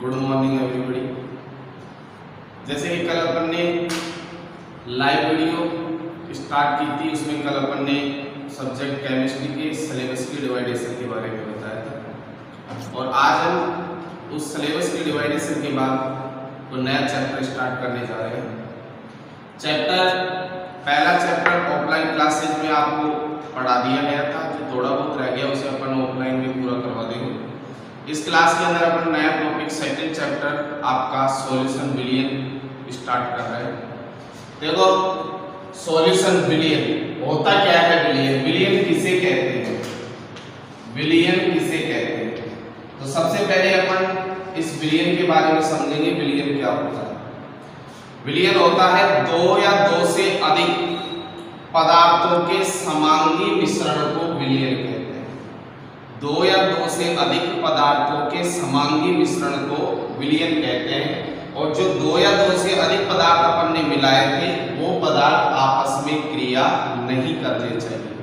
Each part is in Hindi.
Good morning everybody. जैसे कि कल अपन ने लाइव वीडियो स्टार्ट की थी, उसमें कल अपन ने सब्जेक्ट केमिस्ट्री के सिलेबस की डिवाइडेशन के बारे में बताया था और आज हम उस सिलेबस की डिवाइडेशन के बाद तो नया चैप्टर स्टार्ट करने जा रहे हैं। पहला चैप्टर ऑफलाइन क्लासेज में आपको पढ़ा दिया गया था, जो थोड़ा बहुत रह गया उसे अपन ऑफलाइन में पूरा करवा देंगे। इस क्लास के अंदर अपन नया टॉपिक सेकंड चैप्टर आपका सॉल्यूशन विलियन स्टार्ट कर रहे हैं। देखो सॉल्यूशन विलियन होता क्या है। विलियन किसे कहते हैं, विलियन किसे कहते हैं। तो सबसे पहले अपन इस विलियन के बारे में समझेंगे। विलियन क्या होता है। विलियन होता है दो या दो से अधिक पदार्थों के समांगी मिश्रण को विलियन कहते हैं। दो या दो से अधिक पदार्थों के समांगी मिश्रण को विलियन कहते हैं। और जो दो या दो से अधिक पदार्थ अपन ने मिलाए थे वो पदार्थ आपस में क्रिया नहीं करने चाहिए।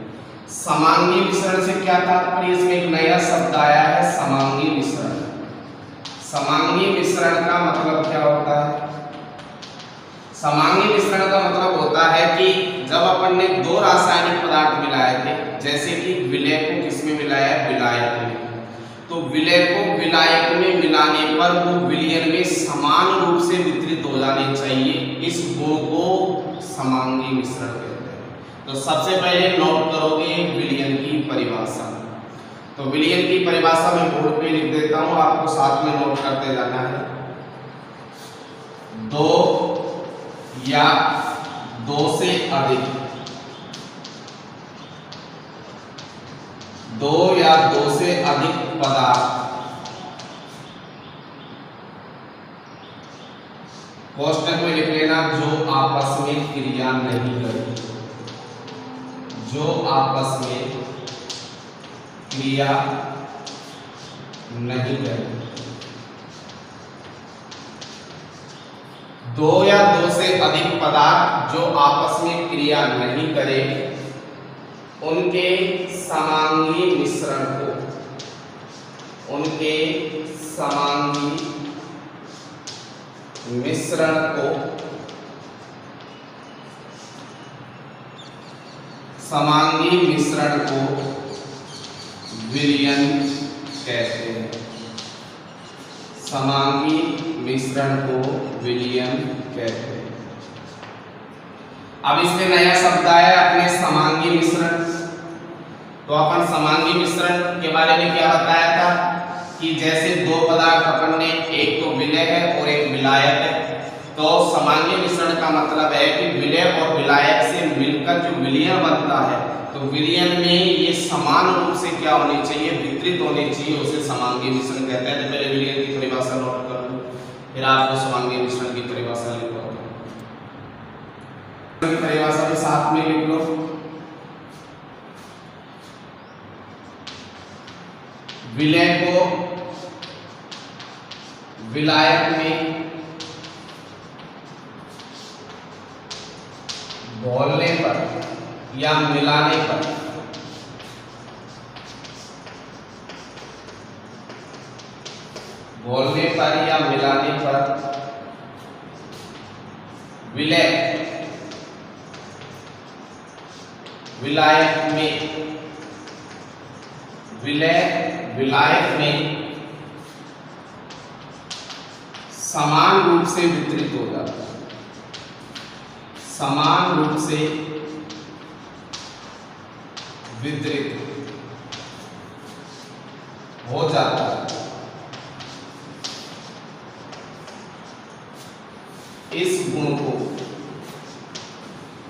समांगी मिश्रण से क्या तात्पर्य, इसमें एक नया शब्द आया है समांगी मिश्रण। समांगी मिश्रण का मतलब क्या होता है। समांगी मिश्रण का मतलब होता है कि जब अपन ने दो रासायनिक पदार्थ मिलाए थे, जैसे कि विलय को किसमें मिलाया है, विलायक में, तो विलय को विलायक में मिलाने पर वो विलयन में समान रूप से वितरित हो जाने चाहिए। इस गुण को समांगी मिश्रण कहते हैं। तो सबसे पहले नोट करोगे विलयन की परिभाषा। तो विलयन की परिभाषा मैं बोर्ड पे लिख देता हूं, आपको साथ में नोट करते जाना है। दो या दो से अधिक, दो या दो से अधिक पदार्थ कोष्टक में लिख लेना, जो आपस में क्रिया नहीं करें, जो आपस में क्रिया नहीं करें। दो या दो से अधिक पदार्थ जो आपस में क्रिया नहीं करें उनके समांगी मिश्रण को, उनके समांगी मिश्रण को समांगी मिश्रण को विलयन कहते हैं। समांगी मिश्रण को विलयन कहते हैं। अब इसमें नया शब्द आया अपने समांगी मिश्रण। तो अपन समांगी मिश्रण के बारे में क्या बताया था कि जैसे दो पदार्थ अपन ने, एक तो विलय है और एक विलायक है। तो समांगी मिश्रण का मतलब है कि विलय और विलायक से मिलकर जो विलयन बनता है, तो विलयन में ये समान रूप से क्या होनी चाहिए, वितरित होनी चाहिए, उसे समांगी मिश्रण कहते हैं। तो पहले विलयन की परिभाषा नोट कर लो, फिर आपको समांगी मिश्रण की परिभाषा लिख लो। परिभाषा भी साथ में लिख लो। विलय को विलायक में घोलने पर या मिलाने पर घोलने पर या मिलाने पर विलय विलायक में विलायक में समान रूप से वितरित हो जाता है, समान रूप से वितरित हो जाता है। इस गुण को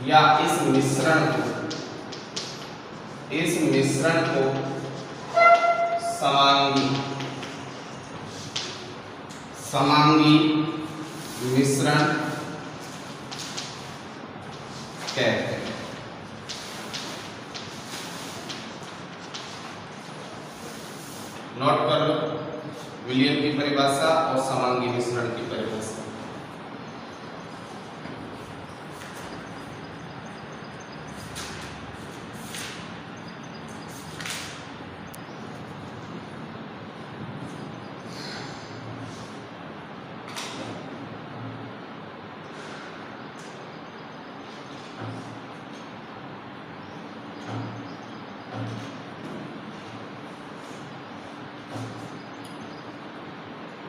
या इस मिश्रण को समांगी मिश्रण कहते हैं। नोट कर लो विलयन की परिभाषा और समांगी मिश्रण की परिभाषा।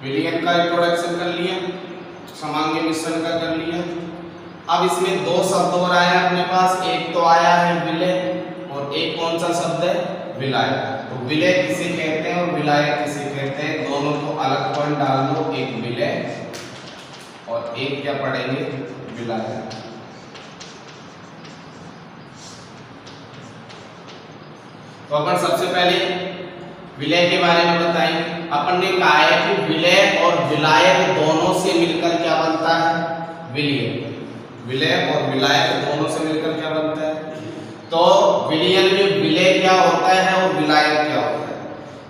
विलयन का इंट्रोडक्शन कर लिया, समांगी मिश्रण का कर लिया। अब इसमें दो शब्द और आया अपने पास, एक तो आया है विलय और एक कौन सा शब्द है, विलाय। तो विलय किसे कहते हैं और विलाय किसे कहते हैं, दोनों को अलग पॉइंट डाल दो, एक विलय और एक क्या पढ़ेंगे, विलाय। तो अपन सबसे पहले विलय के बारे में बताएंगे। अपन ने कहा है कि विलय और विलायक दोनों से मिलकर क्या बनता है, विलयन। विलय और विलायक दोनों से मिलकर क्या बनता है, तो विलयन में विलय क्या होता है और विलायक क्या होता है।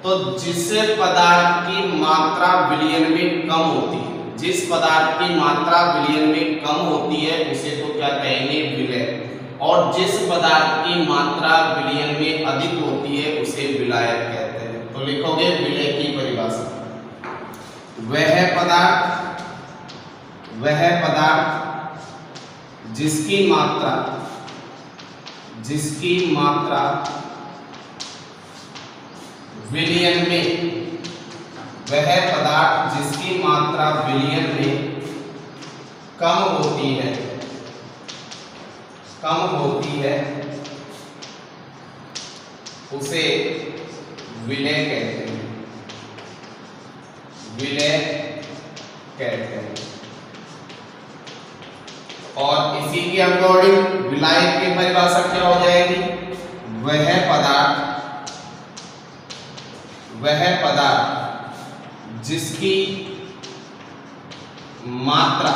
तो जिस पदार्थ की मात्रा विलयन में कम होती है, जिस पदार्थ की मात्रा विलयन में कम होती है उसे तो क्या कहेंगे, विलय। और जिस पदार्थ की मात्रा विलयन में अधिक होती है उसे विलायक कहते हैं। तो लिखोगे विलय की परिभाषा, वह पदार्थ जिसकी मात्रा विलयन में, वह पदार्थ जिसकी मात्रा विलयन में कम होती है उसे विलय कहते हैं, विलय कहते हैं। और इसी के अकॉर्डिंग विलायक की परिभाषा क्या हो जाएगी, वह पदार्थ जिसकी मात्रा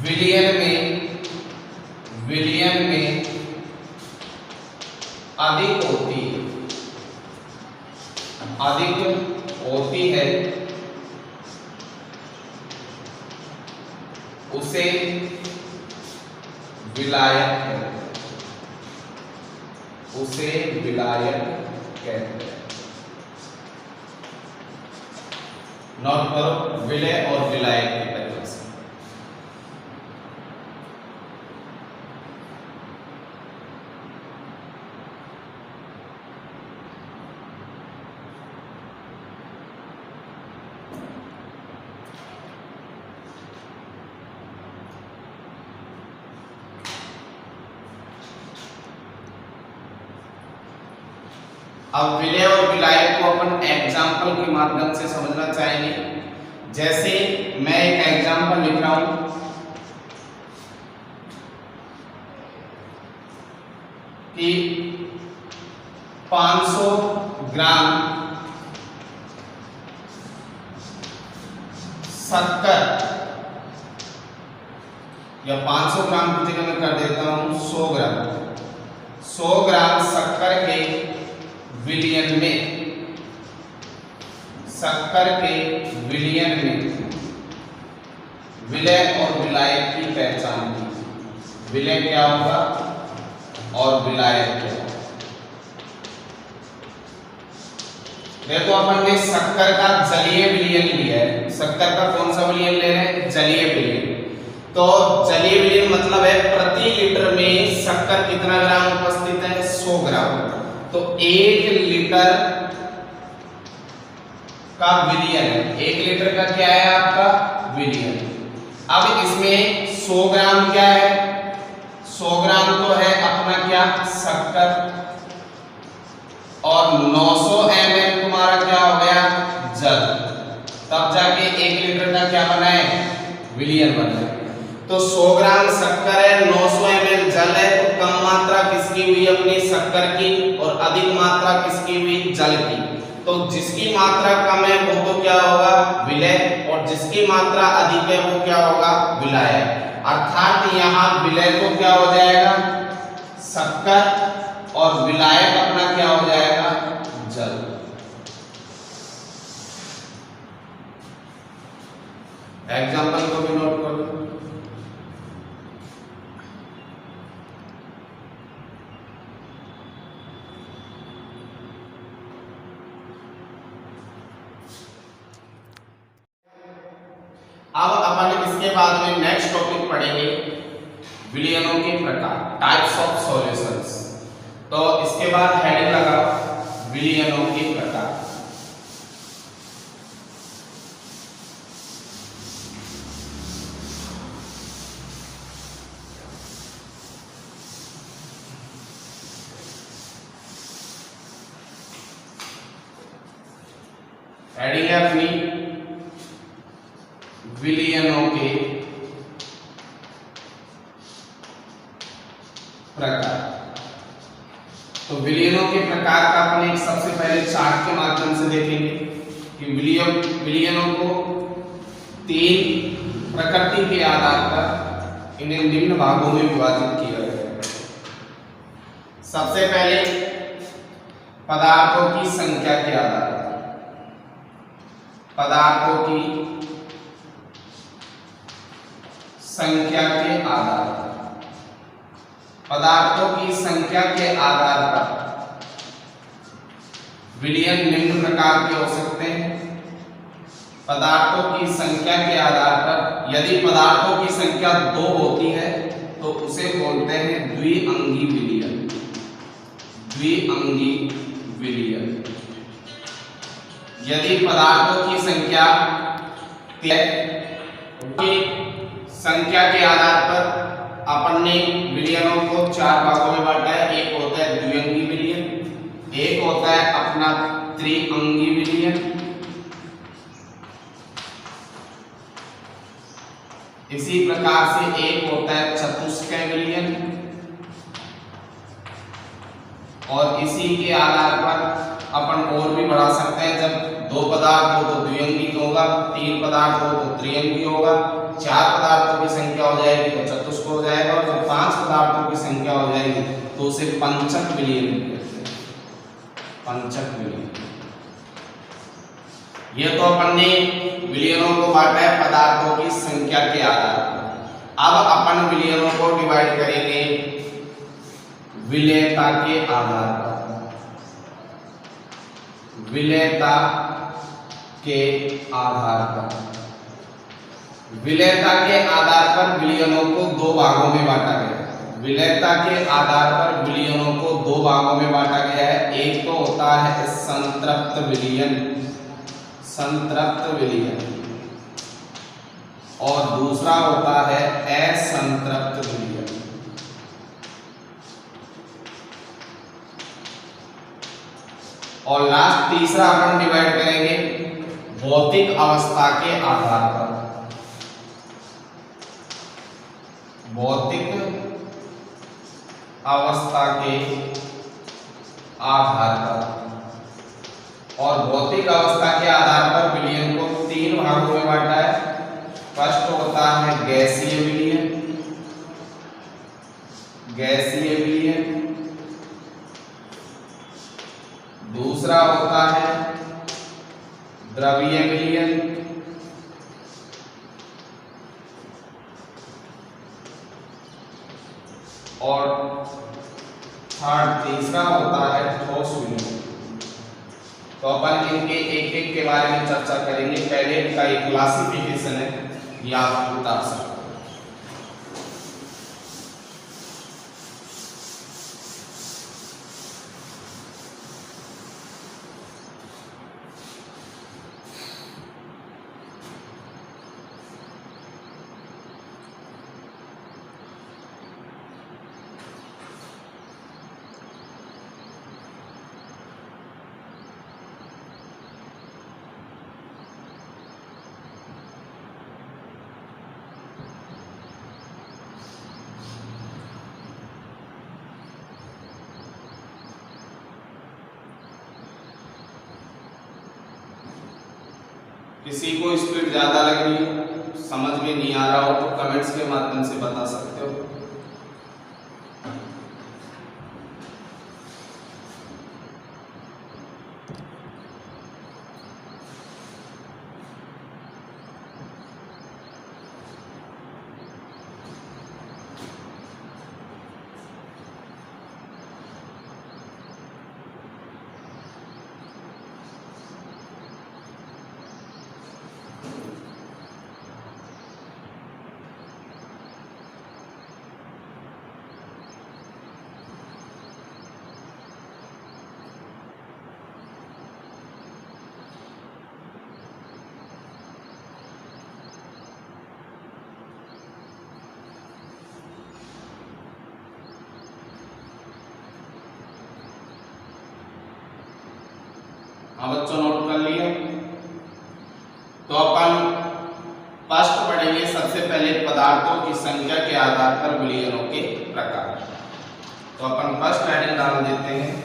विलयन में अधिक होती है उसे विलायक कहते हैं। नोट करो विलय और विलायक की परिभाषा। अब विलय और विलायक को अपन एग्जाम्पल के माध्यम से समझना चाहेंगे। जैसे मैं एक एग्जाम्पल लिख रहा हूं कि 500 ग्राम शक्कर, या 500 ग्राम की जगह मैं कर देता हूं 100 ग्राम शक्कर के विलयन में विलय और विलायक की पहचान की। विलय क्या होगा और विलायक क्या होगा। देखो अपन ने शक्कर का जलीय विलयन लिया है, शक्कर का कौन सा विलयन ले रहे हैं, जलीय विलयन। तो जलीय विलयन मतलब है प्रति लीटर में शक्कर कितना ग्राम उपस्थित है, 100 ग्राम। तो 1 लीटर का विलयन है, 1 लीटर का क्या है आपका विलयन। अब इसमें 100 ग्राम क्या है, 100 ग्राम तो है अपना क्या शक्कर, और 900 ml तुम्हारा क्या हो गया जल, तब जाके 1 लीटर का क्या बना है विलयन बना है। तो 100 ग्राम शक्कर है, 900 ml जल है, तो कम मात्रा किसकी हुई अपनी शक्कर की और अधिक मात्रा किसकी हुई जल की। तो जिसकी मात्रा कम है वो तो क्या होगा विलय, और जिसकी मात्रा अधिक है वो क्या होगा विलायक। अर्थात यहाँ विलय तो क्या हो जाएगा शक्कर और विलायक अपना क्या हो जाएगा जल। एग्जाम्पल को भी नोट कर लो। अब अपन इसके बाद में नेक्स्ट टॉपिक पढ़ेंगे विलयनों के प्रकार, टाइप्स ऑफ सॉल्यूशंस। तो इसके बाद हेडिंग लगा विलयनों के प्रकार। हेडिंग है अपनी विलयनों के प्रकार। तो विलयनों के प्रकार का अपन एक सबसे पहले चार्ट के माध्यम से देखेंगे कि विलयनों को तीन प्रकृति के आधार पर इन्हें निम्न भागों में विभाजित किया गया है। सबसे पहले पदार्थों की संख्या के आधार पर, पदार्थों की संख्या के आधार पर, पदार्थों की संख्या के आधार पर विलयन निम्न प्रकार के हो सकते हैं। पदार्थों की संख्या के आधार पर यदि पदार्थों की संख्या 2 होती है तो उसे बोलते हैं द्विअंगी विलयन। द्विअंगी विलयन। यदि पदार्थों की संख्या की संख्या के आधार पर अपन ने विलयनों को 4 भागों में बांटा है। एक होता है द्विअंगी विलयन, एक होता है अपना त्रिअंगी विलयन, इसी प्रकार से एक होता है चतुष्कय विलयन, और इसी के आधार पर अपन और भी बढ़ा सकते हैं। जब 2 पदार्थ हो तो द्विअंगी होगा, 3 पदार्थ हो तो त्रिअंगी होगा, 4 पदार्थों की संख्या हो जाएगी तो चतुष्क हो जाएगा, और जब 5 पदार्थों की संख्या हो जाएगी तो उसे पंचक विलयन कहते हैं। पंचक विलयन। ये तो अपन ने विलयनों को बांटा है पदार्थों की संख्या के आधार पर। अब अपन विलयनों को डिवाइड करेंगे विलेयता के आधार पर। विलेयता के आधार पर, विलेयता के आधार पर विलयनों को 2 भागों में बांटा गया है। विलेयता के आधार पर विलयनों को 2 भागों में बांटा गया है। एक तो होता है संतृप्त विलयन, संतृप्त विलयन, और दूसरा होता है असंतृप्त विलयन। और लास्ट तीसरा अपन डिवाइड करेंगे भौतिक अवस्था के आधार पर। भौतिक अवस्था के आधार पर, और भौतिक अवस्था के आधार पर विलयन को 3 भागों में बांटा है। फर्स्ट होता है गैसीय विलयन, गैसीय विलयन। दूसरा होता है द्रवीय विलयन, और तीसरा होता है ठोस विलयन। तो अपन इनके एक-एक के बारे में चर्चा करेंगे। पहले इनका एक क्लासिफिकेशन है, ये आप बता सकते हैं। किसी को स्पीड ज्यादा लग रही है, समझ में नहीं आ रहा हो तो कमेंट्स के माध्यम से बता सकते हो। हाँ बच्चों, नोट कर लिए। पदार्थों की संख्या के आधार पर विलयनों के प्रकार। तो अपन फर्स्ट हेडिंग डाल देते हैं,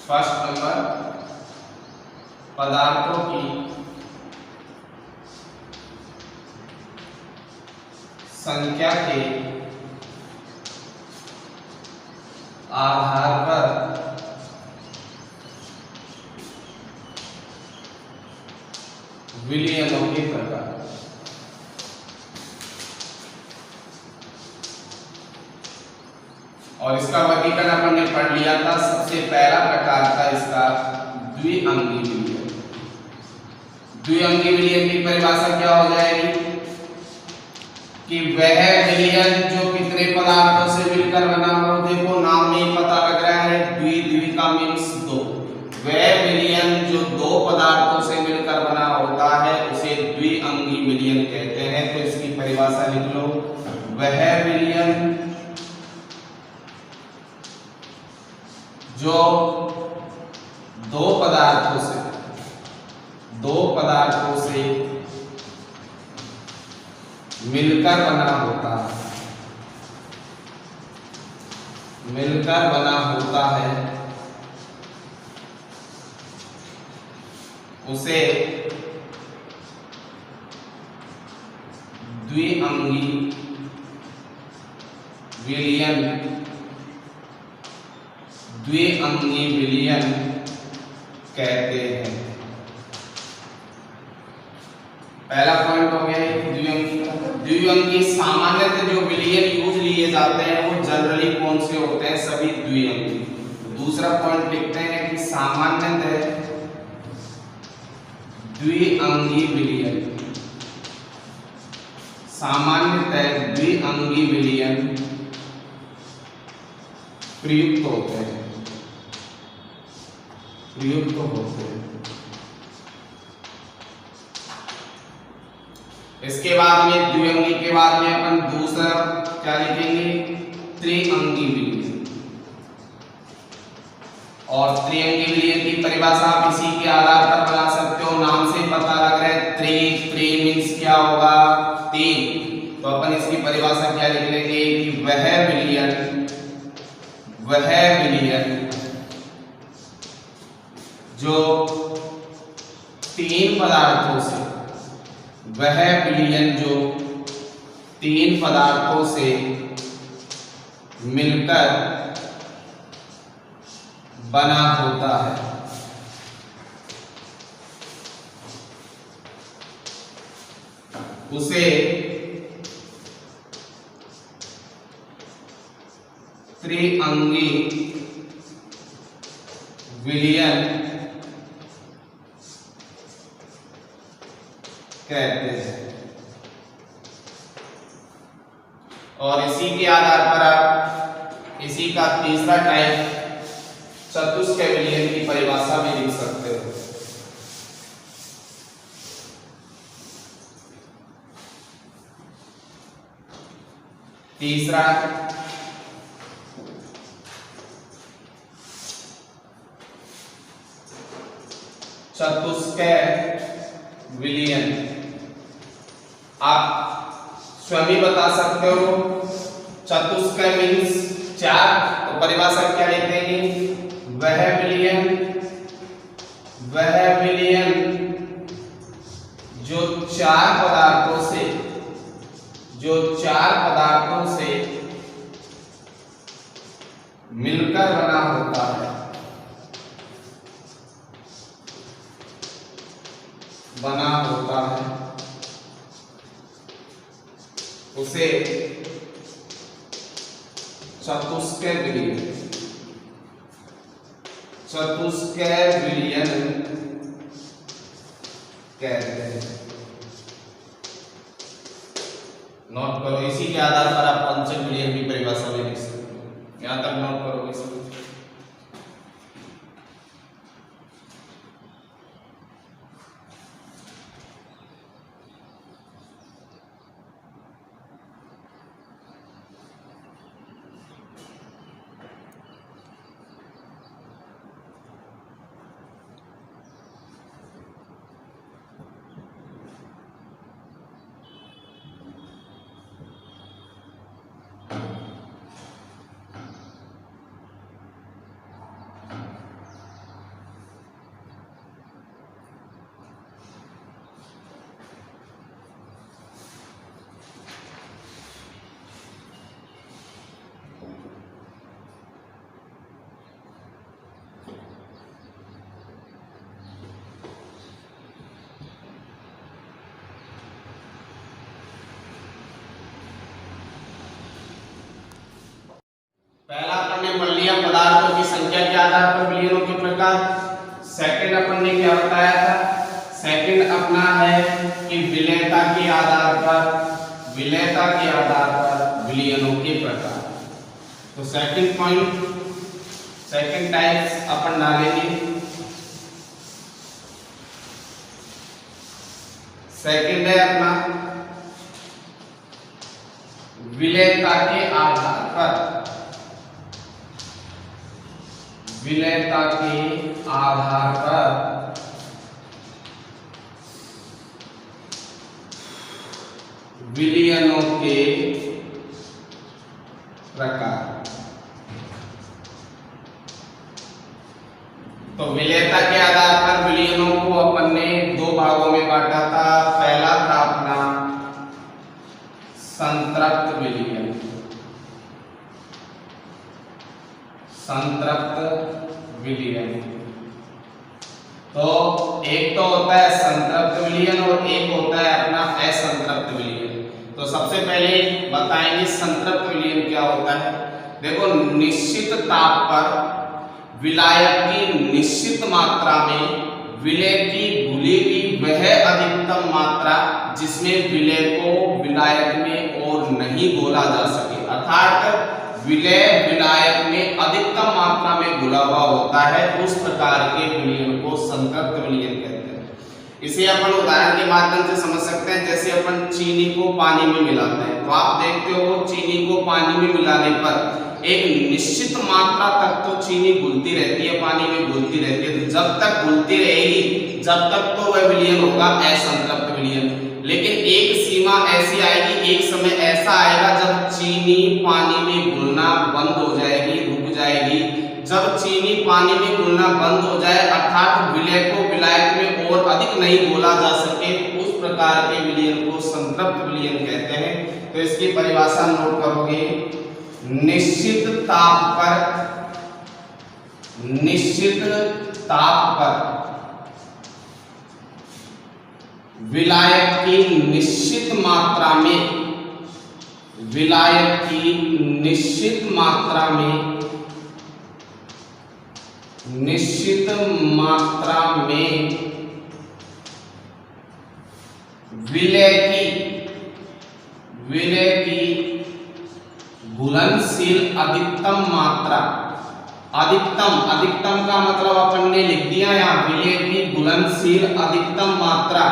फर्स्ट नंबर पदार्थों की संख्या के आधार पर विलयनों के प्रकार। और इसका वर्गीकरण अपन ने पढ़ लिया था। सबसे पहला प्रकार था इसका द्विअंगी विलयन। द्विअंगी विलयन की परिभाषा क्या हो जाएगी कि वह विलयन जो कितने पदार्थों से मिलकर बना हो। देखो नाम में ही पता लग रहा है, द्वि का मीन्स दो। वह विलयन जो दो पदार्थों से मिलकर बना होता है उसे द्विअंगी विलयन कहते हैं। तो इसकी परिभाषा लिख लो, वह विलयन जो दो पदार्थों से मिलकर बना होता है उसे द्विअंगी विलयन कहते हैं। पहला पॉइंट हो गया द्विअंगी। सामान्यतः जो विलयन यूज लिए जाते हैं वो जनरली कौन से होते हैं, सभी द्विअंगी। दूसरा पॉइंट लिखते हैं कि सामान्यतः द्विअंगी विलयन प्रयुक्त होते हैं। इसके बाद में द्विअंगी के बाद में अपन दूसरा क्या लिखेंगे, त्रिअंगी विलयन। और त्रिअंगी विलयन की परिभाषा आप इसी के आधार पर बना सकते हो, नाम से पता लग रहा है त्रि मींस क्या होगा, तीन। तो अपन इसकी परिभाषा क्या लिख लेंगे कि वह विलयन जो तीन पदार्थों से मिलकर बना होता है उसे त्रिअंगी विलयन कहते हैं। और इसी के आधार पर आप इसी का तीसरा टाइप चतुष्क विलयन की परिभाषा भी लिख सकते हो। तीसरा चतुष्क विलयन, आप स्वयं ही बता सकते हो। चतुष्क मीन्स चार, तो परिभाषा क्या लिखते हैं, वह विलयन जो चार पदार्थों से मिलकर बना होता है उसे चतुष्क विलयन कहते हैं। नोट करो, इसी के आधार पर आप पंचक विलयन की परिभाषा भी लिख सकते हो। यहां तक नोट करो इसको। पहला अपन ने पढ़ लिया पदार्थों की संख्या के आधार पर विलयनों के प्रकार। सेकंड अपन ने क्या बताया था, सेकंड अपना है कि विलयता के आधार पर विलयनों के प्रकार। तो सेकंड पॉइंट, सेकंड टाइप्स अपन डालेंगे। सेकंड है अपना विलयता के आधार पर विलयनों के प्रकार। तो विलयता के आधार पर विलयनों को अपन ने दो भागों में बांटा था। पहला था अपना संतृप्त विलयन, तो एक तो होता है संतृप्त विलयन और एक होता है अपना असंतृप्त विलयन। तो सबसे पहले बताएंगे संतृप्त विलयन क्या होता है। देखो, निश्चित ताप पर विलायक की निश्चित मात्रा में विलय की घुली हुई वह अधिकतम मात्रा जिसमें विलय को विलायक में और नहीं घोला जा सके, अर्थात विलय विलायक में अधिकतम मात्रा में घुला हुआ होता है, उस प्रकार के विलयन को संतृप्त विलयन कहते हैं। इसे अपन उदाहरण के माध्यम से समझ सकते हैं। जैसे अपन चीनी को पानी में मिलाते हैं, तो आप देखते हो चीनी को पानी में मिलाने पर एक निश्चित मात्रा तक तो चीनी घुलती रहती है, पानी में घुलती रहती है। तो जब तक घुलती रहेगी जब तक तो वह विलयन होगा असंतृप्त विलयन। लेकिन एक सीमा ऐसी आएगी, एक समय ऐसा आएगा जब चीनी पानी में घुलना बंद हो जाएगी, रुक जाएगी। जब चीनी पानी में घुलना बंद हो जाए, अर्थात विलय को विलायक में और अधिक नहीं घोला जा सके, उस प्रकार के विलयन को संतृप्त विलयन कहते हैं। तो इसकी परिभाषा नोट करोगे, निश्चित ताप पर विलायक की निश्चित मात्रा में विलय की घुलनशील अधिकतम मात्रा, अधिकतम का मतलब अपन ने लिख दिया यहाँ, विलय की घुलनशील अधिकतम मात्रा।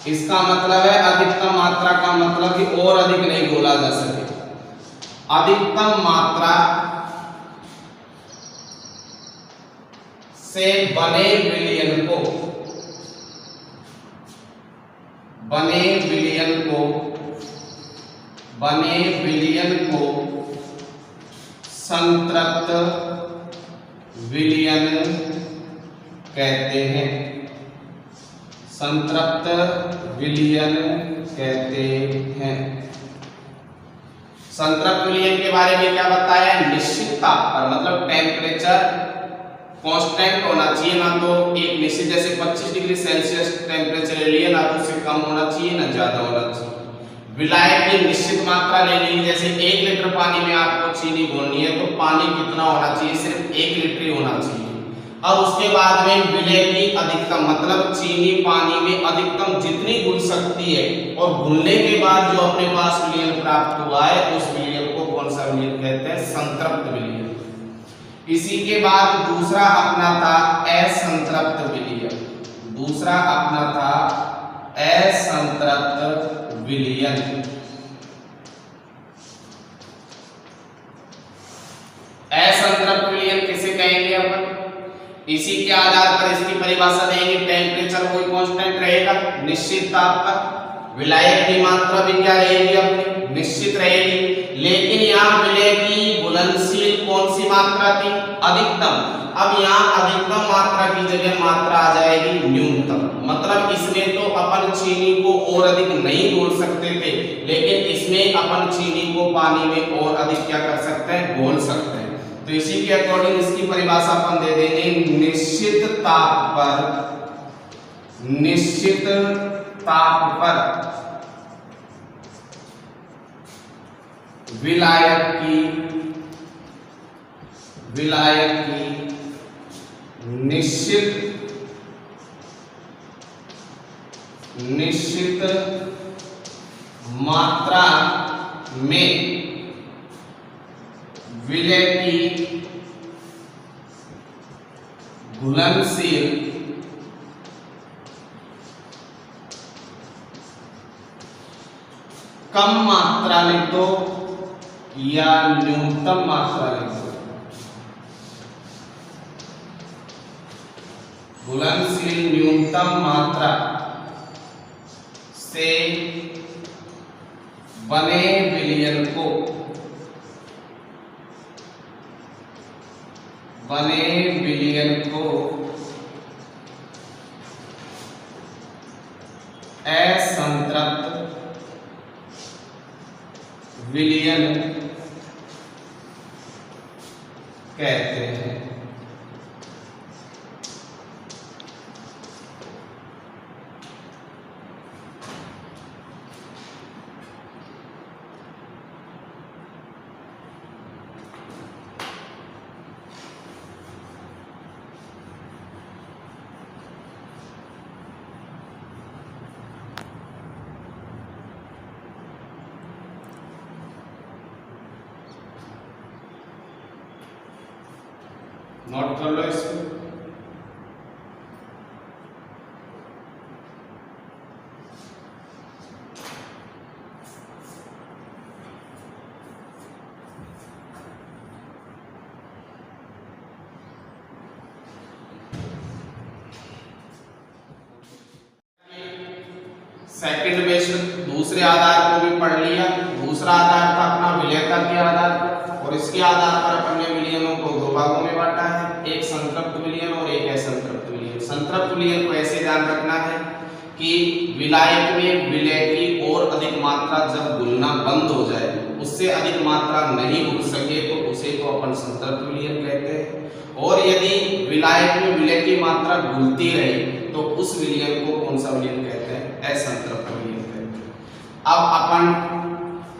इसका मतलब है अधिकतम मात्रा का मतलब कि और अधिक नहीं घोला जा सके। अधिकतम मात्रा से बने विलयन को संतृप्त विलयन कहते हैं। संतृप्त विलयन कहते हैं। संतृप्त विलयन के बारे में क्या बताया, निश्चित ताप पर, मतलब टेम्परेचर कांस्टेंट होना चाहिए, ना तो एक निश्चित जैसे 25 डिग्री सेल्सियस टेम्परेचर ले लिया, ना तो उससे कम होना चाहिए ना ज्यादा होना चाहिए। विलायक की निश्चित मात्रा ले ली, जैसे 1 लीटर पानी में आपको चीनी घोलनी है तो पानी कितना होना चाहिए, सिर्फ 1 लीटर ही होना चाहिए। और उसके बाद में विलय की अधिकतम, मतलब चीनी पानी में अधिकतम जितनी घुल सकती है, और घुलने के बाद जो अपने पास विलयन प्राप्त हुआ है उस विलयन को कौन सा विलयन कहते हैं, संतृप्त विलयन। इसी के बाद दूसरा अपना था असंतृप्त विलयन। दूसरा अपना था असंतृप्त विलयन। असंतृप्त विलयन किसे कहेंगे अपन, इसी के आधार पर इसकी परिभाषा देंगे। टेम्परेचर कोई कांस्टेंट रहेगा निश्चित ताप पर, विलायक की मात्रा भी क्या रहेगी अपनी निश्चित रहेगी, लेकिन यहाँ विलय की घुलनशील कौन सी मात्रा थी, अधिकतम। अब यहाँ अधिकतम मात्रा की जगह मात्रा आ जाएगी न्यूनतम, मतलब इसमें तो अपन चीनी को और अधिक नहीं घोल सकते थे, लेकिन इसमें अपन चीनी को पानी में और अधिक क्या कर सकते हैं, घोल सकते हैं। तो इसी के अकॉर्डिंग इसकी परिभाषा अपन दे देंगे, निश्चित ताप पर विलायक की विलायक की निश्चित मात्रा में विलय की घुलनशील कम मात्रा लिख दो या न्यूनतम मात्रा लिख दो, घुलनशील न्यूनतम मात्रा से बने विलयन को असंतृप्त विलयन कहते हैं। नोट कर लो इसको। सेकंड बेस दूसरे आधार को भी पढ़ लिया। दूसरा आधार था अपना विलयता के आधार पर, और इसके आधार पर अपन ने विलयनों को दो भागों में बांटा है, एक संतृप्त विलयन और एक असंतृप्त विलयन। संतृप्त विलयन को ऐसे ध्यान रखना है कि विलायक में विलय की और अधिक मात्रा जब घुलना बंद हो जाए, उससे अधिक मात्रा नहीं घुल सके तो उसे तो अपन संतृप्त विलयन कहते हैं, और यदि विलायक में विलय की मात्रा घुलती रहे तो उस विलयन को कौन सा विलयन कहते हैं? असंतृप्त विलयन कहते हैं। अब अपन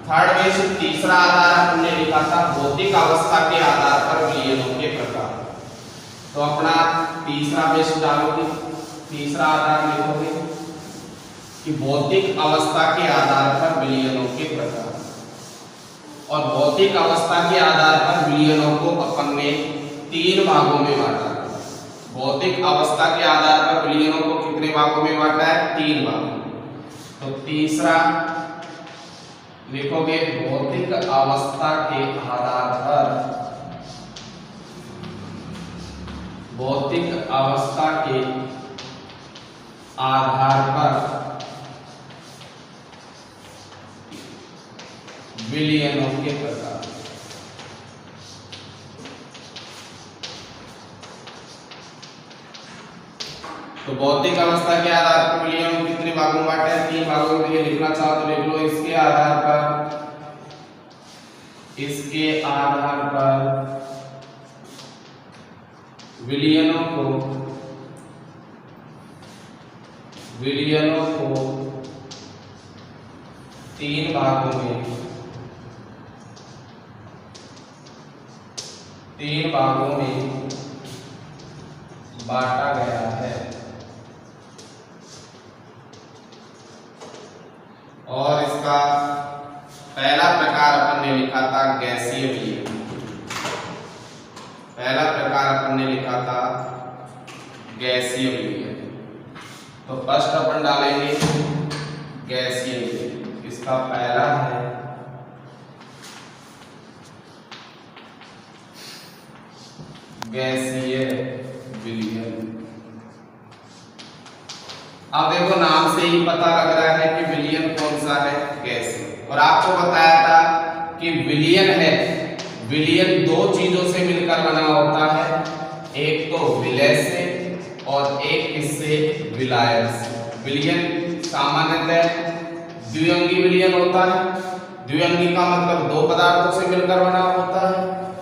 थर्ड बेस तीसरा आधार हमने लिखा था भौतिक अवस्था के आधार पर विलयनों के प्रकार। तो अपना तीसरा बेस डालोगे, तीसरा आधार लिखोगे कि भौतिक अवस्था के आधार पर विलयनों के प्रकार, और भौतिक अवस्था के आधार पर विलयनों को अपन ने तीन भागों में बांटा। भौतिक अवस्था के आधार पर विलयनों को कितने भागों में बांटा है? तीन भागों। तो तीसरा लिखोगे भौतिक अवस्था के आधार पर, भौतिक अवस्था के आधार पर विलयनों के प्रकार। तो भौतिक अवस्था के आधार पर विलयन कितने भागों में बांटे हैं? तीन भागों में। लिखना चाहो तो लिख लो। इसके आधार पर विलयनों को तीन भागों में बांटा गया है, और इसका पहला प्रकार अपन ने लिखा था गैसीय विलयन। पहला प्रकार अपन ने लिखा था गैसीय विलयन। तो फर्स्ट अपन डालेंगे गैसीय विलयन। इसका पहला है गैसीय विलयन। अब देखो नाम से ही पता लग रहा है कि विलयन कौन सा है? गैसीय। और आपको बताया था कि विलयन है, विलयन दो चीजों से मिलकर बना होता है, एक तो विलय से और एक इससे विलायक से। विलयन सामान्यतः द्विअंगी विलयन होता है। द्विअंगी का मतलब दो पदार्थों से मिलकर बना होता है।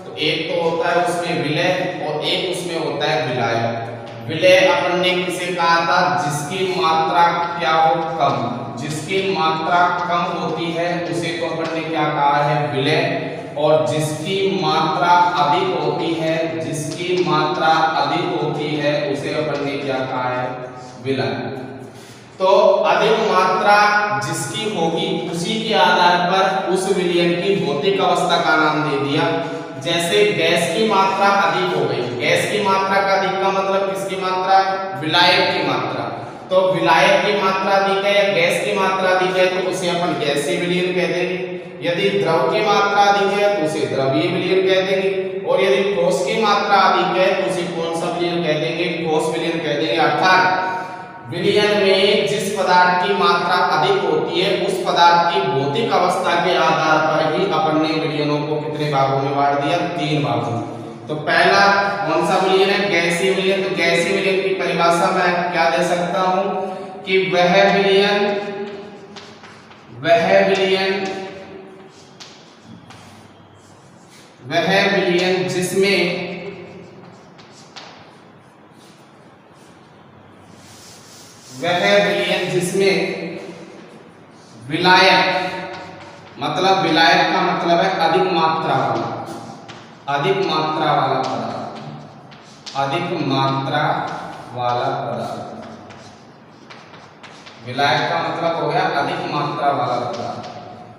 तो एक तो होता है उसमें विलय और एक उसमें होता है विलायक। विलय अपन ने किसे कहा था? जिसकी मात्रा क्या हो? कम। जिसकी मात्रा कम होती है उसे तो अपन ने क्या कहा है? विलय। और जिसकी मात्रा अधिक होती है, जिसकी मात्रा अधिक होती है उसे अपन ने क्या कहा है, विलयन। तो अधिक मात्रा जिसकी होगी उसी के आधार पर उस विलयन की भौतिक अवस्था का नाम दे दिया। जैसे गैस की मात्रा अधिक हो गई, गैस की मात्रा का अधिक का मतलब किसकी मात्रा, विलायक की मात्रा। तो विलायक की मात्रा अधिक है या गैस की मात्रा अधिक है तो उसे अपन गैसीय विलयन कह देंगे। यदि द्रव की मात्रा अधिक है तो उसे द्रवीय विलयन कह देंगे, और यदि ठोस की मात्रा अधिक है तो उसे कौन सा विलयन कह देंगे, ठोस विलयन कह देंगे। अर्थात विलयन में जिस पदार्थ की मात्रा अधिक होती है उस पदार्थ की भौतिक अवस्था के आधार पर ही अपन ने विलयनों को कितने भागों में बांट दिया, 3 भागों में। तो पहला कौन सा विलयन है, गैसीय विलयन। तो गैसीय विलयन की परिभाषा मैं क्या दे सकता हूं कि वह विलयन जिसमें विलायक, मतलब विलायक का मतलब है अधिक मात्रा वाला, अधिक मात्रा वाला पदार्थ, अधिक मात्रा वाला पदार्थ। विलायक का मतलब हो गया अधिक मात्रा वाला पदार्थ।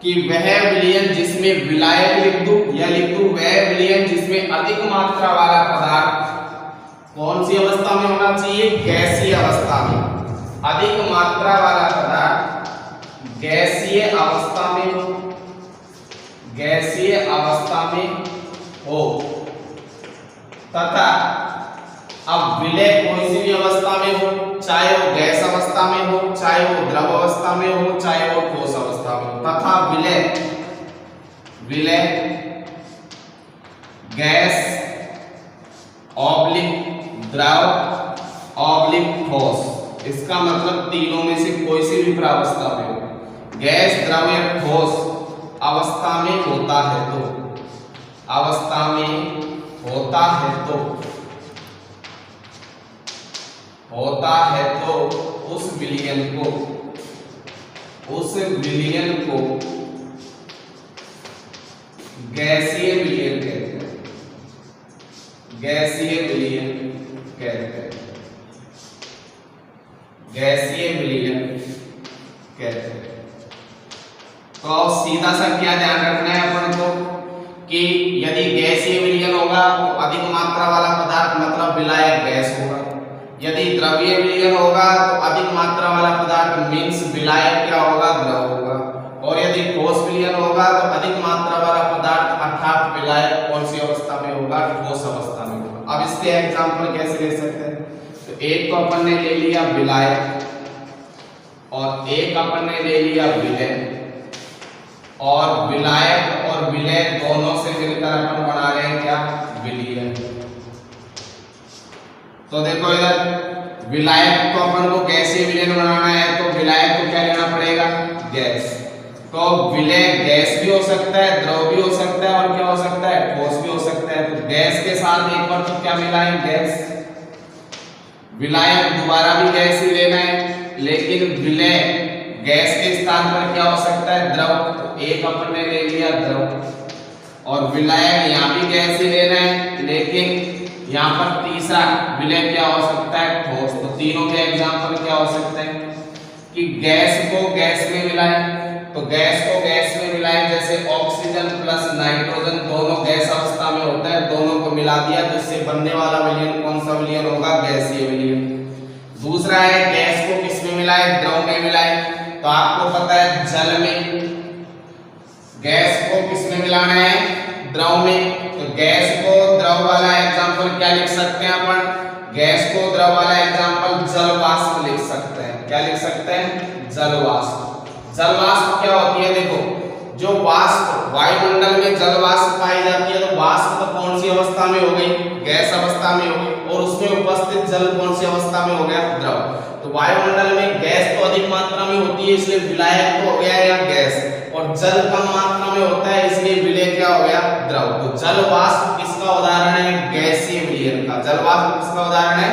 कि वह विलयन जिसमें विलायक लिख दूं या लिख दूं वह विलयन जिसमें अधिक मात्रा वाला पदार्थ कौन सी अवस्था में होना चाहिए, गैसीय अवस्था में। अधिक मात्रा वाला पदार्थ गैसीय अवस्था में हो, गैसीय अवस्था में हो तथा अब विलय कोई सी भी अवस्था में हो, चाहे वो गैस अवस्था में हो, चाहे वो द्रव अवस्था में हो, चाहे वो ठोस अवस्था में हो, तथा विलय गैस ऑब्लिक द्रव ऑब्लिक ठोस, इसका मतलब तीनों में से कोई सी भी प्रावस्था में हो, गैस द्रव या ठोस अवस्था में होता है तो, अवस्था में होता है तो उस विलयन को गैसीय विलयन कहते हैं, गैसीय विलयन कहते हैं, गैसीय विलयन कहते हैं। तो सीधा सा क्या ध्यान रखना है अपन को कि यदि गैसीय विलयन होगा तो अधिक मात्रा वाला पदार्थ मतलब विलायक गैस होगा, यदि द्रवीय विलयन होगा तो अधिक मात्रा वाला पदार्थ मींस विलायक क्या होगा, द्रव होगा, और यदि ठोस विलयन होगा तो अधिक मात्रा वाला पदार्थ अर्थात विलायक कौन सी अवस्था में होगा, ठोस अवस्था में होगा। अब इसके एग्जांपल कैसे ले सकते हैं, तो एक तो अपन ने ले लिया विलायक और एक अपन ने ले लिया विलय, और विलायक और विलय दोनों से मिलकर अपन बना रहे हैं क्या, विलयन। तो देखो इधर विलायक को अपन को गैसीय विलयन बनाना है तो विलायक को क्या लेना पड़ेगा, गैस। तो विलय गैस भी हो सकता है, द्रव भी हो सकता है, और क्या हो सकता है, ठोस भी हो सकता है। तो गैस के साथ एक बार तो क्या मिलाएं, गैस। विलायक दोबारा भी गैस ही लेना है, लेकिन विलय गैस के स्थान पर क्या हो सकता है, द्रव। तो एक अपन ने ले लिया द्रव, और विलायक यहाँ भी गैस ही लेना है, लेकिन यहाँ पर तीसरा विलय क्या हो सकता है, ठोस। तो तीनों के एग्जांपल क्या हो सकते हैं कि गैस को गैस में मिलाएं, तो गैस को गैस में मिलाएं, जैसे ऑक्सीजन प्लस नाइट्रोजन दोनों गैस अवस्था में होता है, दोनों को मिला दिया तो इससे बनने वाला विलयन कौन सा विलयन होगा, गैसीय विलयन। दूसरा है गैस को किस में मिलाएं, द्रव में मिलाएं। तो आपको पता है जल में गैस को किस में मिलाना है, द्रव में। तो गैस को द्रव वाला एग्जांपल क्या लिख सकते हैं अपन, गैस को द्रव वाला एग्जांपल जल वाष्प लिख सकते हैं। क्या लिख सकते हैं, जल वाष्प। जल वाष्प क्या होती है, देखो जो वाष्प वायुमंडल में जल वाष्प पाई जाती है, तो वाष्प तो कौन सी अवस्था में हो गई, गैस अवस्था में हो गई, और उसमें उपस्थित जल कौन सी अवस्था में हो गया, द्रव। तो वायुमंडल में गैस तो अधिक मात्रा में होती है इसलिए विलायक तो हो गया या गैस, और जल कम मात्रा में होता है इसलिए विलय क्या हो गया, द्रव। तो जल वाष्प किसका उदाहरण है, गैसीय विलयन का। जल वाष्प किसका उदाहरण है,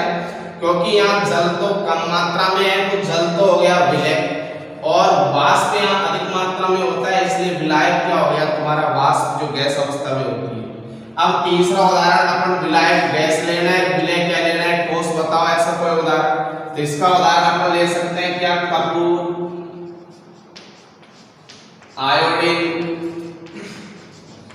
क्योंकि यहाँ जल तो कम मात्रा में है तो जल तो हो गया विलय, और वाष्प यहाँ अधिक मात्रा में होता है इसलिए विलायक क्या हो गया, तुम्हारा वाष्प जो गैस अवस्था अब तीसरा उदाहरण अपन विलायक गैस लेना है, विलय क्या लेना है, ठोस बताओ ऐसा कोई उदाहरण। तो इसका उदाहरण अपन ले सकते हैं क्या, कपूर, आयोडीन,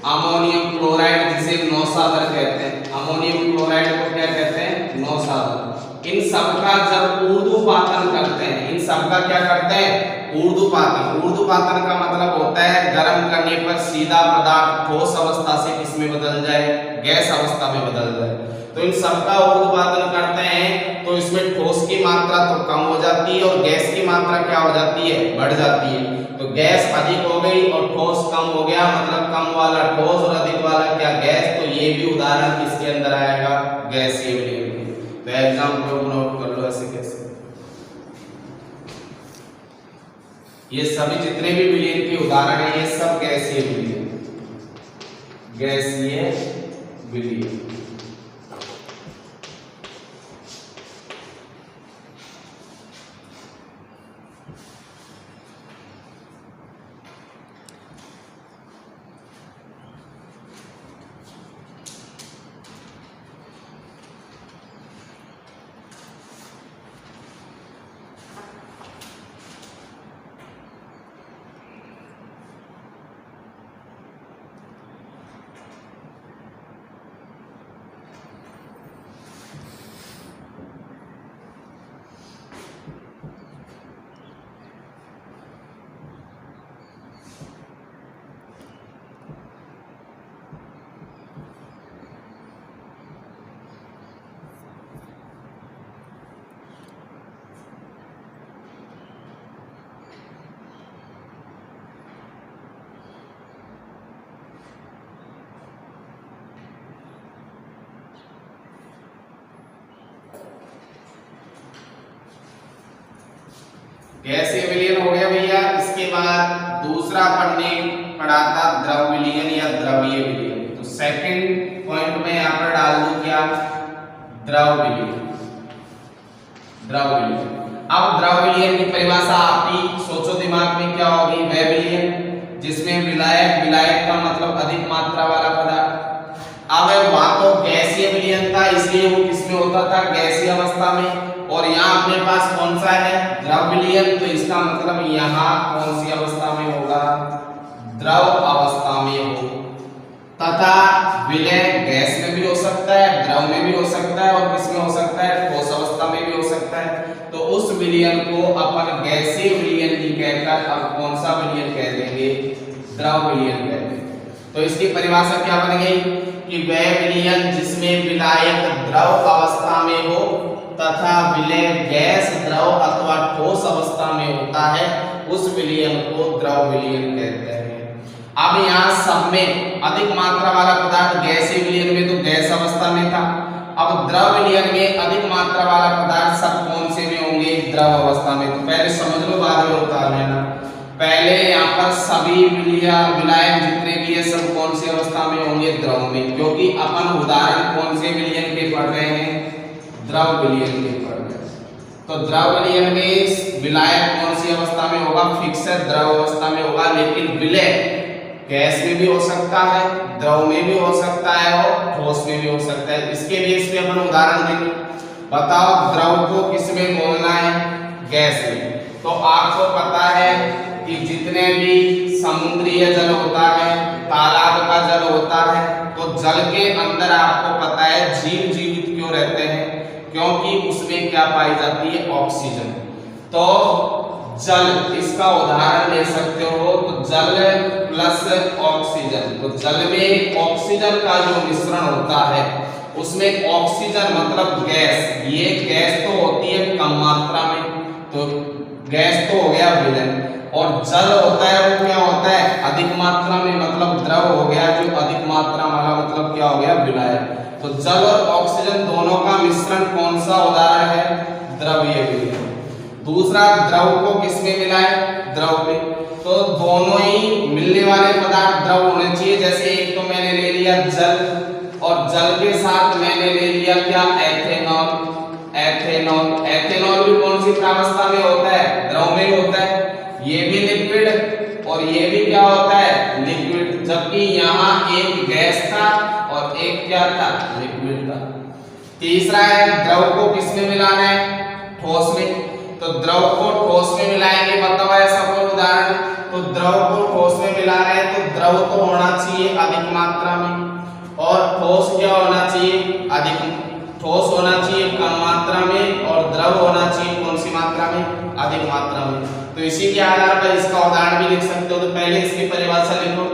अमोनियम क्लोराइड जिसे नौसादर कहते हैं, अमोनियम क्लोराइड को क्या कहते हैं, नौसादर। इन सबका जब ऊर्ध्वपातन करते हैं, इन सबका क्या करते हैं, ऊर्ध्वपातन। ऊर्ध्वपातन का मतलब होता है गर्म करने पर सीधा पदार्थ ठोस अवस्था से किसमें बदल जाए, गैस अवस्था में बदल जाए। तो इन सबका ऊर्ध्वपातन करते हैं तो इसमें ठोस की मात्रा तो कम हो जाती है और गैस की मात्रा क्या हो जाती है, बढ़ जाती है। तो गैस अधिक हो गई और ठोस कम हो गया, मतलब कम वाला ठोस और अधिक वाला क्या, गैस। तो ये भी उदाहरण किसके अंदर आएगा, गैसीय विलयन के। तो एग्जाम्पल नोट कर लो ऐसे कैसे। ये सभी जितने भी विलयन के उदाहरण हैं ये सब गैसीय विलयन, गैसीय विलयन। गैसीय विलयन हो गया भैया। इसके बाद दूसरा अपन ने पढ़ा था द्रव विलयन या द्रवीय विलयन। तो सेकंड पॉइंट में यहां पर डाल दूं क्या, द्रव विलयन। द्रव विलयन, अब द्रव विलयन की परिभाषा आप ही सोचो दिमाग में क्या होगी, वह विलयन जिसमें विलायक, विलायक का मतलब अधिक मात्रा वाला पदार्थ। अब वहां तो गैसीय विलयन था इसलिए वो किसमें होता था, गैसीय अवस्था में। और यहाँ अपने पास कौन सा है, द्रव विलयन। तो इसका मतलब यहाँ कौन सी अवस्था में होगा, द्रव अवस्था में हो। तथा विलय गैस में भी हो सकता है, द्रव में भी हो सकता है और किसमें हो सकता है, ठोस अवस्था में भी हो सकता है। तो उस विलयन को अपन गैसीय विलयन ही कहकर अब कौन सा विलयन कह देंगे, द्रव विलयन कह देंगे। तो इसकी परिभाषा क्या बन गई कि वह विलयन जिसमें विलायक द्रव अवस्था में हो तथा विलय गैस, द्रव अथवा ठोस अवस्था में होता है, उस विलयन को द्रव विलयन कहते हैं। अब यहाँ सब में अधिक मात्रा वाला पदार्थ गैसीय विलयन में तो गैस अवस्था में था। अब द्रव विलयन में अधिक मात्रा वाला पदार्थ सब कौन से में होंगे, द्रव अवस्था में। तो पहले समझ लो बाद में उतार लेना। पहले यहाँ पर सभी विलायक जितने भी है सब कौन सी अवस्था में होंगे, द्रव में। क्योंकि अपन उदाहरण कौन से विलयन के पढ़ रहे हैं, द्रव विलयन के पढ़ रहे हैं। तो द्रव विलयन में विलायक कौन सी अवस्था में होगा, फिक्स है, द्रव अवस्था में होगा। लेकिन विलय गैस में भी हो सकता है, द्रव में भी हो सकता है और ठोस में भी हो सकता है। इसके लिए इस पे अपन उदाहरण देंगे। बताओ द्रव को किस में बोलना है, गैस में। तो आपको पता है कि जितने भी समुद्रीय जल होता है, तालाब का जल होता है, तो जल के अंदर आपको पता है जीव जीवित क्यों रहते हैं, क्योंकि उसमें क्या पाई जाती है, ऑक्सीजन। तो जल, इसका उदाहरण ले सकते हो, तो जल प्लस ऑक्सीजन। तो जल में ऑक्सीजन का जो मिश्रण होता है उसमें ऑक्सीजन मतलब गैस, ये गैस तो होती है कम मात्रा में, तो गैस तो हो गया विलयन। और जल होता है वो क्या होता है, अधिक मात्रा में, मतलब द्रव हो गया जो अधिक मात्रा वाला, मतलब क्या हो गया, विलायक। तो जल और ऑक्सीजन दोनों का मिश्रण कौन सा उदाहरण है, द्रवीय विलयन। दूसरा, द्रव को किसमें मिलाए, द्रव में। तो दोनों ही मिलने वाले पदार्थ द्रव होने चाहिए। जैसे एक तो मैंने ले लिया जल और जल के साथ मैंने ले लिया क्या, एथेनॉल। एथेनॉल, एथेनॉल भी कौन सी प्रावस्था में होता है, द्रव में होता है। ये भी लिक्विड और ये भी क्या होता है, लिक्विड। जबकि यहाँ एक गैस था और क्या था, लिक्विड था। तीसरा है द्रव को किसमें मिलाना है, ठोस में। तो द्रव को ठोस में मिलाएंगे, बताओ ऐसा कोई उदाहरण। तो द्रव को ठोस में मिलाना है तो द्रव तो होना चाहिए अधिक मात्रा में, और ठोस क्या होना चाहिए, ठोस होना चाहिए कम मात्रा में, और द्रव होना चाहिए कौन सी मात्रा में, अधिक मात्रा में। तो इसी के आधार पर इसका उदाहरण भी लिख सकते हो। तो पहले इसकी परिभाषा लिखो।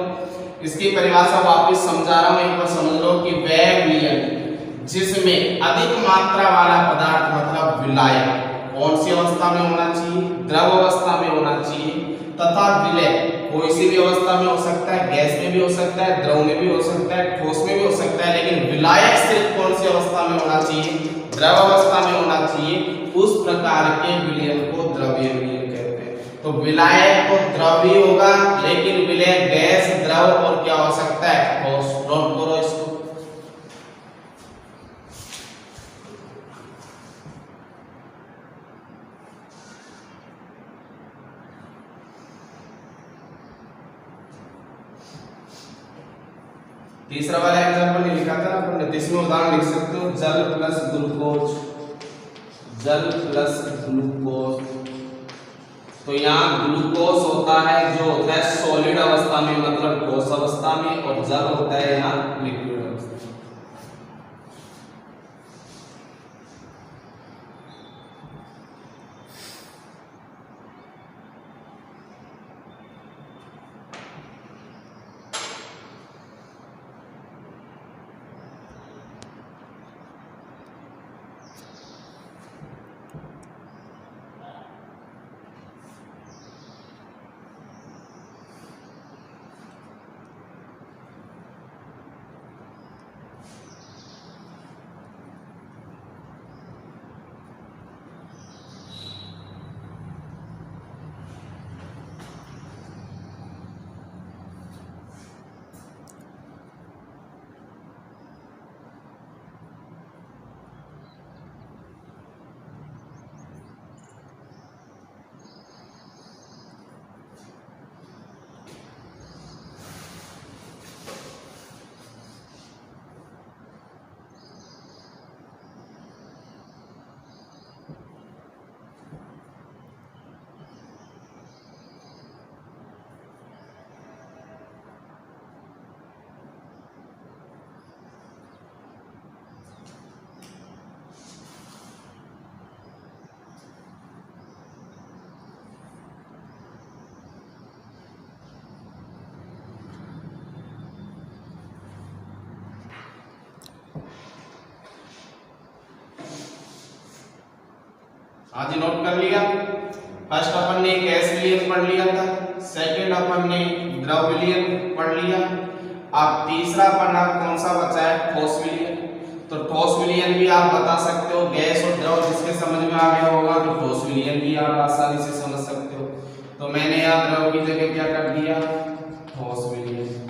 इसकी परिभाषा वापस समझा रहा हूं, एक बार समझ लो कि वह विलयन जिसमें अधिक मात्रा वाला पदार्थ मतलब विलायक कौन सी अवस्था में होना चाहिए, द्रव अवस्था में होना चाहिए, तथा विलय कोई सी भी अवस्था में हो सकता है, गैस में भी हो सकता है, द्रव में भी हो सकता है, ठोस में भी हो सकता है, लेकिन विलायक सिर्फ कौन सी अवस्था में होना चाहिए, द्रव अवस्था में होना चाहिए। उस प्रकार के विलयन को द्रवीय विलयन कहते हैं। तो विलायक तो द्रवीय होगा, लेकिन विलय गैस, द्रव और क्या हो सकता है, ठोस। नोट करो इसको। तीसरा वाला एग्जांपल नहीं लिखा था अपन ने, इसमें उदाहरण लिख सकते हो, जल प्लस ग्लूकोज, जल प्लस ग्लूकोज। तो यहाँ ग्लूकोज होता है जो होता है सॉलिड अवस्था में मतलब ठोस अवस्था में, और जल होता है यहाँ लिक्विड अवस्था में। आज नोट कर लिया। फर्स्ट अपन ने गैस विलयन पढ़ लिया था, सेकंड अपन ने द्रव विलयन पढ़ लिया। अब तीसरा पढ़ना कौन सा बचा है, ठोस विलयन। तो ठोस विलयन भी आप बता सकते हो, गैस और द्रव जिसके समझ में आ गया होगा तो ठोस विलयन भी आप आसानी से समझ सकते हो। तो मैंने यहाँ द्रव की जगह क्या कर दिया, ठोस विलयन।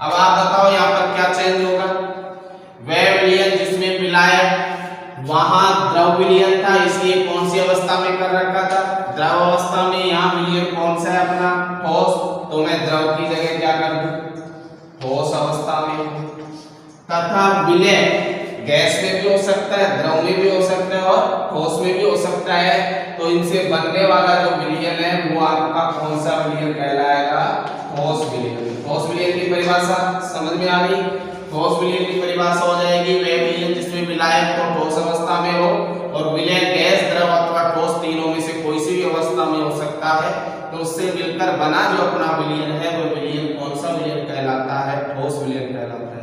अब आप बताओ यहाँ पर क्या चेंज होगा, वह विलयन जिसमें विलायक वहां द्रव विलयन था, इसलिए कौन सी अवस्था में कर रखा था, द्रव अवस्था में। यहाँ विलयन कौन सा है अपना, ठोस। तो मैं द्रव की जगह क्या कर दूं, ठोस अवस्था में। तथा विलय गैस में भी हो सकता है, द्रव में भी हो सकता है, और ठोस में भी हो सकता है। तो इनसे बनने वाला जो विलयन है वो आपका कौन सा विलयन कहलाएगा, ठोस विलयन। ठोस विलयन की परिभाषा समझ में आ गई। ठोस विलयन की परिभाषा हो जाएगी वह विलयन जिसमें विलायक तो ठोस अवस्था में हो, और विलय गैस, द्रव अथवा ठोस तीनों में से कोई सी भी अवस्था में हो सकता है। तो उससे मिलकर बना जो अपना विलयन है वो विलयन कौन सा विलयन कहलाता है, ठोस विलयन कहलाता है।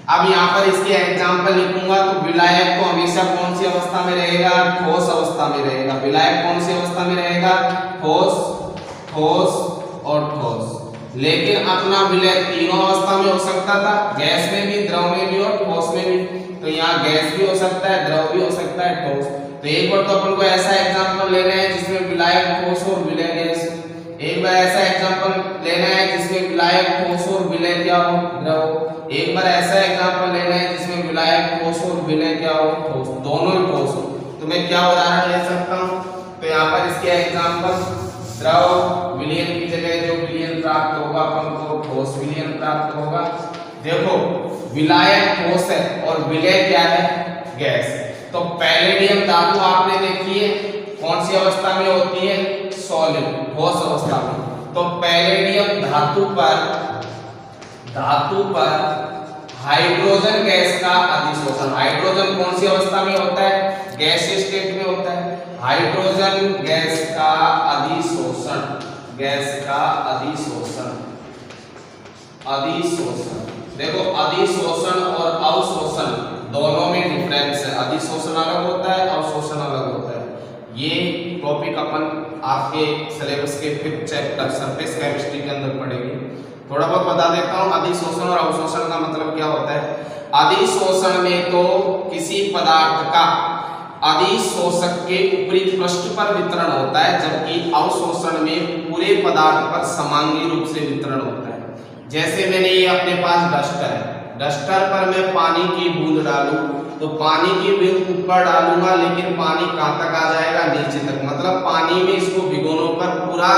अब यहाँ पर इसके एग्जाम्पल लिखूंगा। तो विलायक तो हमेशा कौन सी अवस्था में रहेगा, ठोस अवस्था में रहेगा। विलायक कौन सी अवस्था में रहेगा, ठोस, ठोस और ठोस। लेकिन अपना विलय तीनों अवस्था में हो सकता था, गैस में भी, द्रव में भी और ठोस में भी। तो यहाँ गैस भी हो सकता है, द्रव भी हो सकता है, ठोस। तो एक बार तो अपन को ऐसा एग्जांपल लेना है जिसमें विलायक ठोस और विलय गैस। एक बार ऐसा एग्जांपल लेना है जिसमें विलायक ठोस और विलय क्या हो, द्रव। एक बार ऐसा एग्जांपल लेना है जिसमें विलायक ठोस और विलय क्या हो, ठोस, दोनों ही ठोस हो। तो मैं क्या उदाहरण ले सकता हूँ, तो यहाँ पर इसके एग्जांपल द्रव विलयन की जगह जो विलयन प्राप्त होगा अपन को ठोस विलयन प्राप्त होगा। देखो विलायक ठोस है और विलय क्या है, गैस। तो पैलेडियम धातु आपने देखी है कौन सी अवस्था में होती है, सॉलिड, ठोस अवस्था में। तो पैलेडियम धातु पर हाइड्रोजन गैस का अधिशोषण, हाइड्रोजन कौन सी अवस्था में होता है, गैसीय स्टेट में होता है। हाइड्रोजन गैस का अधिशोषण, गैस का अधिशोषण, अधिशोषण देखो अधिशोषण और अवशोषण दोनों में डिफरेंस है, अधिशोषण अलग होता है, अवशोषण अलग होता है। ये टॉपिक अपन आपके सिलेबस के 5th चैप्टर सरफेस केमिस्ट्री के अंदर पढ़ेंगे। थोड़ा बहुत बता देता हूँ, अधिशोषण और अवशोषण का मतलब क्या होता है। अधिशोषण में तो किसी पदार्थ का अधिशोषक के ऊपरी पृष्ठ पर वितरण होता है, जबकि अवशोषण में पूरे पदार्थ पर समांगी रूप से वितरण होता है। जैसे मैंने ये अपने पास डस्टर है, डस्टर पर मैं पानी की बूंद डालूं तो पानी की बूंद ऊपर डालूंगा, लेकिन पानी कहां तक आ जाएगा, नीचे तक। मतलब पानी में इसको भिगोने पर पूरा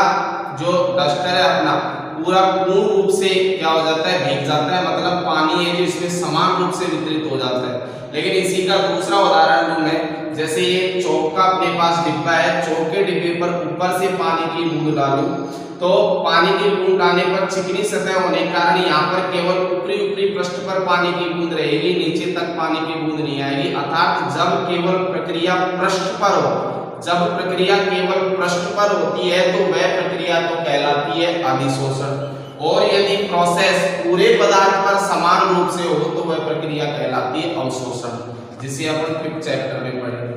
जो डस्टर है अपना पूरा पूर्ण रूप से क्या हो जाता है, भीग जाता है। मतलब पानी है जो इसमें समान रूप से वितरित हो जाता है। लेकिन इसी का दूसरा उदाहरण लूं मैं, जैसे ये चौक का अपने पास डिब्बा है, चौक के डिब्बे पर ऊपर से पानी की बूंद डालूं तो पानी की बूंद डालने पर चिकनी सतह होने के कारण यहाँ पर केवल ऊपरी पृष्ठ पर पानी की बूंद रहेगी, नीचे तक पानी की बूंद नहीं आएगी। अर्थात जब केवल प्रक्रिया पृष्ठ पर हो, जब प्रक्रिया केवल पृष्ठ पर होती है तो वह प्रक्रिया तो कहलाती है अधिशोषण, और यदि प्रोसेस पूरे पदार्थ पर समान रूप से हो तो वह प्रक्रिया कहलाती है अवशोषण, जिसे अपन 5th चैप्टर में पढ़ेंगे।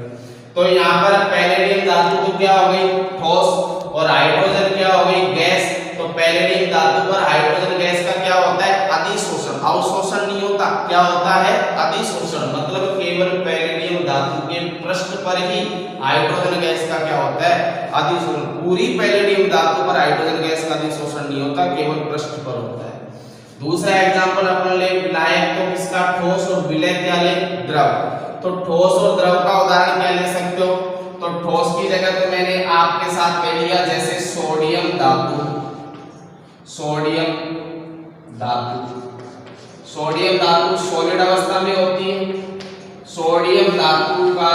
तो यहाँ पर पैलेडियम धातु तो क्या हो गई, ठोस, और हाइड्रोजन क्या हो गई, गैस। तो पैलेडियम धातु पर हाइड्रोजन गैस का क्या होता है, अधिशोषण, अवशोषण नहीं होता, क्या होता है, अधिशोषण। मतलब केवल पैलेडियम धातु के पृष्ठ पर ही हाइड्रोजन गैस का क्या होता है, अधिशोषण। पूरी पैलेडियम धातु पर हाइड्रोजन गैस का अधिशोषण नहीं होता, केवल पृष्ठ पर होता है। दूसरा एग्जांपल अपन ले विलायक, तो किसका, ठोस, और विलय क्या ले, द्रव। तो ठोस और द्रव का उदाहरण क्या ले सकते हो, तो ठोस की जगह तो मैंने आपके साथ ले लिया जैसे सोडियम धातु, सोडियम धातु, सोडियम धातु सॉलिड अवस्था में होती है। सोडियम धातु का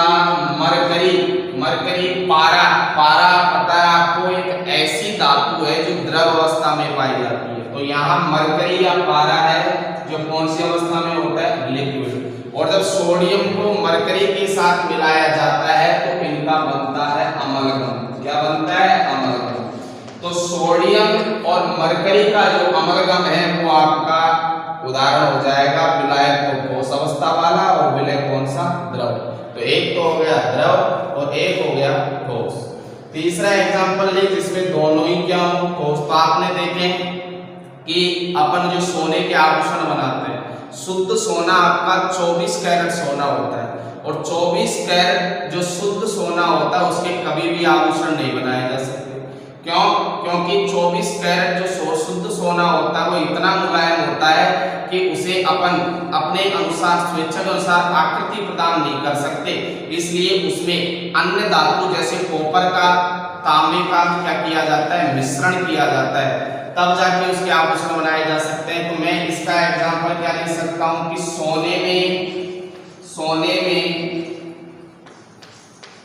मरकरी, मरकरी पारा, पारा पता है आपको एक ऐसी धातु है जो द्रव अवस्था में पाई जाती है। तो यहाँ मरकरी या पारा है जो कौन सी अवस्था में होता है, लिक्विड। और जब सोडियम को मरकरी के साथ मिलाया जाता है तो इनका बनता है अमलगम। क्या बनता है, अमलगम। तो सोडियम और मरकरी का जो अमलगम है वो आपका उदाहरण हो जाएगा विलायक, तो ठोस अवस्था वाला, और विलय कौन सा, द्रव। तो एक तो हो गया द्रव और एक हो गया ठोस। तीसरा एग्जांपल ले जिसमें दोनों ही क्या हो, ठोस। तो आपने देखे कि अपन जो सोने के आभूषण बनाते हैं, शुद्ध सोना आपका 24 कैरेट सोना होता है, और 24 कैरेट जो शुद्ध सोना होता है उसके कभी भी आभूषण नहीं बनाए जा सकते। क्यों, क्योंकि 24 कैरेट जो शुद्ध सोना होता है वो इतना मुलायम होता है कि उसे अपन अपने अनुसार, स्वेच्छा के अनुसार आकृति प्रदान नहीं कर सकते। इसलिए उसमें अन्य धातु जैसे कॉपर का, तांबे का क्या किया जाता है, मिश्रण किया जाता है, तब जाके उसके आभूषण बनाए जा सकते हैं। तो मैं इसका एग्जांपल क्या ले सकता हूं कि सोने में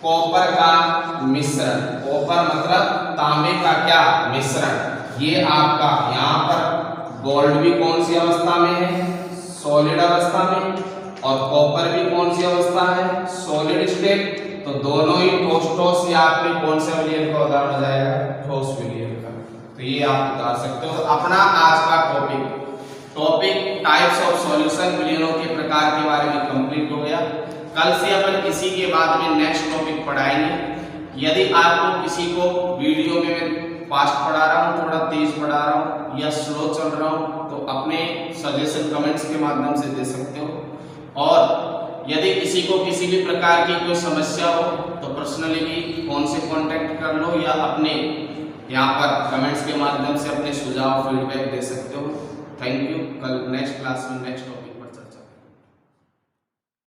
कॉपर का मिश्रण, कॉपर मतलब तांबे का क्या, मिश्रण, ये आपका यहाँ पर गोल्ड भी कौन सी अवस्था में है, सॉलिड अवस्था में, और कॉपर भी कौन सी अवस्था है, सॉलिड स्टेट। तो दोनों ही ठोस, ठोस, या आपके कौन से विलयन का उदाहरण हो जाएगा, ठोस विलयन का। तो ये आप बता सकते हो। अपना आज का टॉपिक टाइप्स ऑफ सॉल्यूशन, विलयनों के प्रकार के बारे में कंप्लीट हो गया। कल से अपन किसी के बाद में नेक्स्ट टॉपिक पढ़ाएंगे। यदि आपको किसी को वीडियो में मैं फास्ट पढ़ा रहा हूँ, थोड़ा तेज पढ़ा रहा हूँ या स्लो चल रहा हूँ, तो अपने सजेशन कमेंट्स के माध्यम से दे सकते हो। और यदि किसी को किसी भी प्रकार की कोई समस्या हो तो पर्सनली भी फोन से कांटेक्ट कर लो, या अपने यहाँ पर कमेंट्स के माध्यम से अपने सुझाव, फीडबैक दे सकते हो। Thank you. कल नेक्स्ट क्लास में नेक्स्ट टॉपिक